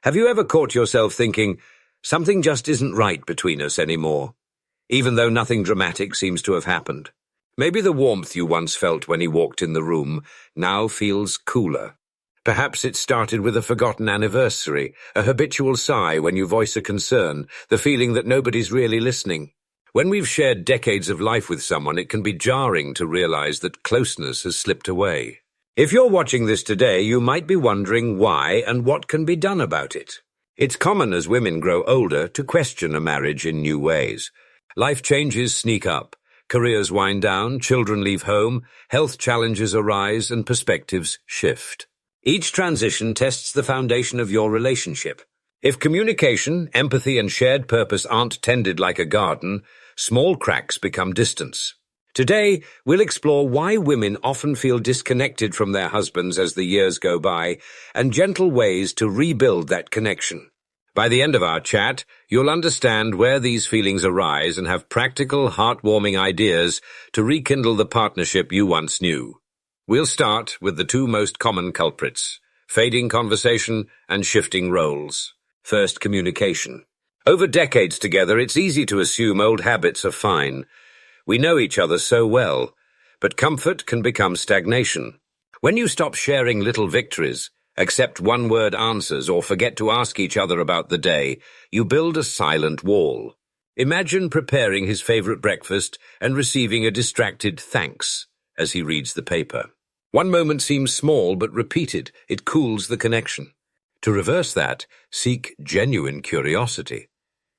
Have you ever caught yourself thinking, something just isn't right between us anymore, even though nothing dramatic seems to have happened? Maybe the warmth you once felt when he walked in the room now feels cooler. Perhaps it started with a forgotten anniversary, a habitual sigh when you voice a concern, the feeling that nobody's really listening. When we've shared decades of life with someone, it can be jarring to realize that closeness has slipped away. If you're watching this today, you might be wondering why and what can be done about it. It's common as women grow older to question a marriage in new ways. Life changes sneak up. Careers wind down, children leave home, health challenges arise, and perspectives shift. Each transition tests the foundation of your relationship. If communication, empathy, and shared purpose aren't tended like a garden, small cracks become distance. Today, we'll explore why women often feel disconnected from their husbands as the years go by, and gentle ways to rebuild that connection. By the end of our chat, you'll understand where these feelings arise and have practical, heartwarming ideas to rekindle the partnership you once knew. We'll start with the two most common culprits: fading conversation and shifting roles. First, communication. Over decades together, it's easy to assume old habits are fine. We know each other so well, but comfort can become stagnation. When you stop sharing little victories, accept one-word answers, or forget to ask each other about the day, you build a silent wall. Imagine preparing his favorite breakfast and receiving a distracted thanks as he reads the paper. One moment seems small, but repeated, it cools the connection. To reverse that, seek genuine curiosity.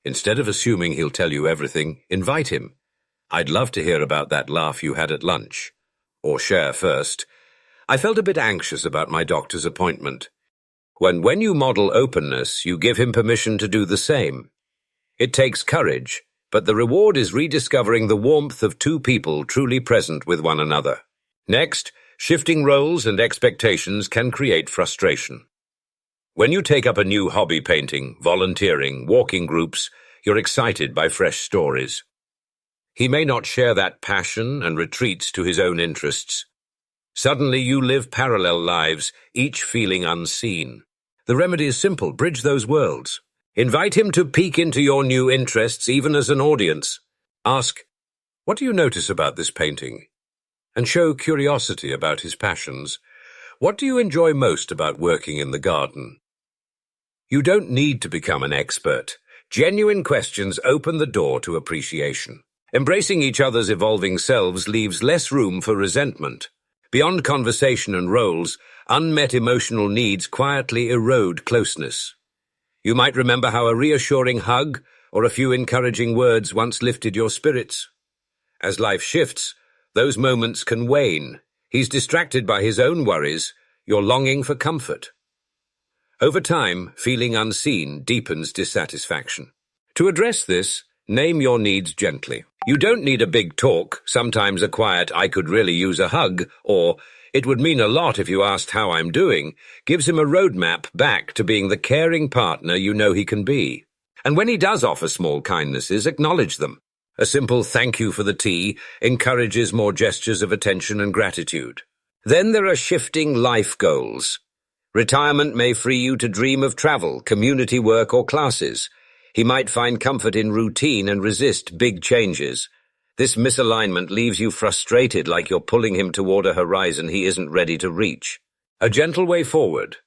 Instead of assuming he'll tell you everything, invite him. I'd love to hear about that laugh you had at lunch. Or share first, I felt a bit anxious about my doctor's appointment. When you model openness, you give him permission to do the same. It takes courage, but the reward is rediscovering the warmth of two people truly present with one another. Next, shifting roles and expectations can create frustration. When you take up a new hobby, painting, volunteering, walking groups, you're excited by fresh stories. He may not share that passion and retreats to his own interests. Suddenly you live parallel lives, each feeling unseen. The remedy is simple: bridge those worlds. Invite him to peek into your new interests, even as an audience. Ask, what do you notice about this painting? And show curiosity about his passions. What do you enjoy most about working in the garden? You don't need to become an expert. Genuine questions open the door to appreciation. Embracing each other's evolving selves leaves less room for resentment. Beyond conversation and roles, unmet emotional needs quietly erode closeness. You might remember how a reassuring hug or a few encouraging words once lifted your spirits. As life shifts, those moments can wane. He's distracted by his own worries. You're longing for comfort. Over time, feeling unseen deepens dissatisfaction. To address this, name your needs gently. You don't need a big talk, sometimes a quiet, "I could really use a hug," or "It would mean a lot if you asked how I'm doing," gives him a roadmap back to being the caring partner you know he can be. And when he does offer small kindnesses, acknowledge them. A simple "thank you for the tea" encourages more gestures of attention and gratitude. Then there are shifting life goals. Retirement may free you to dream of travel, community work, or classes. He might find comfort in routine and resist big changes. This misalignment leaves you frustrated, like you're pulling him toward a horizon he isn't ready to reach. A gentle way forward.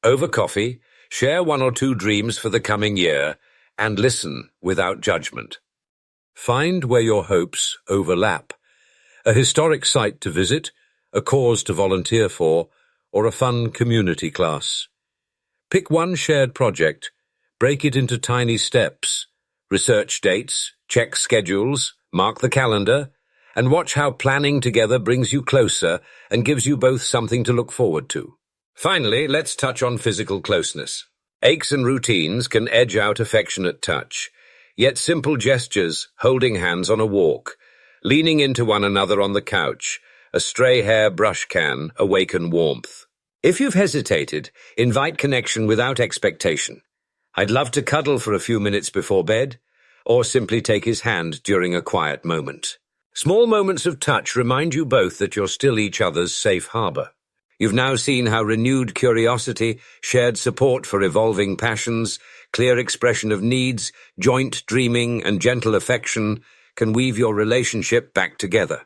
Over coffee, share one or two dreams for the coming year, and listen without judgment. Find where your hopes overlap. A historic site to visit, a cause to volunteer for, or a fun community class. Pick one shared project, break it into tiny steps, research dates, check schedules, mark the calendar, and watch how planning together brings you closer and gives you both something to look forward to. Finally, let's touch on physical closeness. Aches and routines can edge out affectionate touch, yet simple gestures, holding hands on a walk, leaning into one another on the couch, a stray hair brush can awaken warmth. If you've hesitated, invite connection without expectation. I'd love to cuddle for a few minutes before bed, or simply take his hand during a quiet moment. Small moments of touch remind you both that you're still each other's safe harbor. You've now seen how renewed curiosity, shared support for evolving passions, clear expression of needs, joint dreaming, and gentle affection can weave your relationship back together.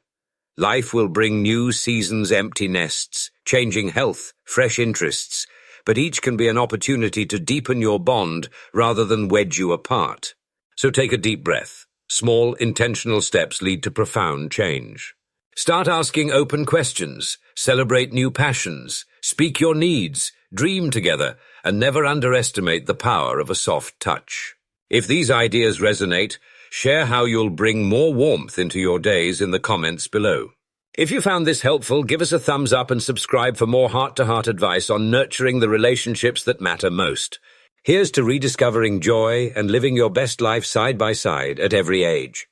Life will bring new seasons, empty nests, changing health, fresh interests, but each can be an opportunity to deepen your bond rather than wedge you apart. So take a deep breath. Small, intentional steps lead to profound change. Start asking open questions, celebrate new passions, speak your needs, dream together, and never underestimate the power of a soft touch. If these ideas resonate, share how you'll bring more warmth into your days in the comments below. If you found this helpful, give us a thumbs up and subscribe for more heart-to-heart advice on nurturing the relationships that matter most. Here's to rediscovering joy and living your best life side by side at every age.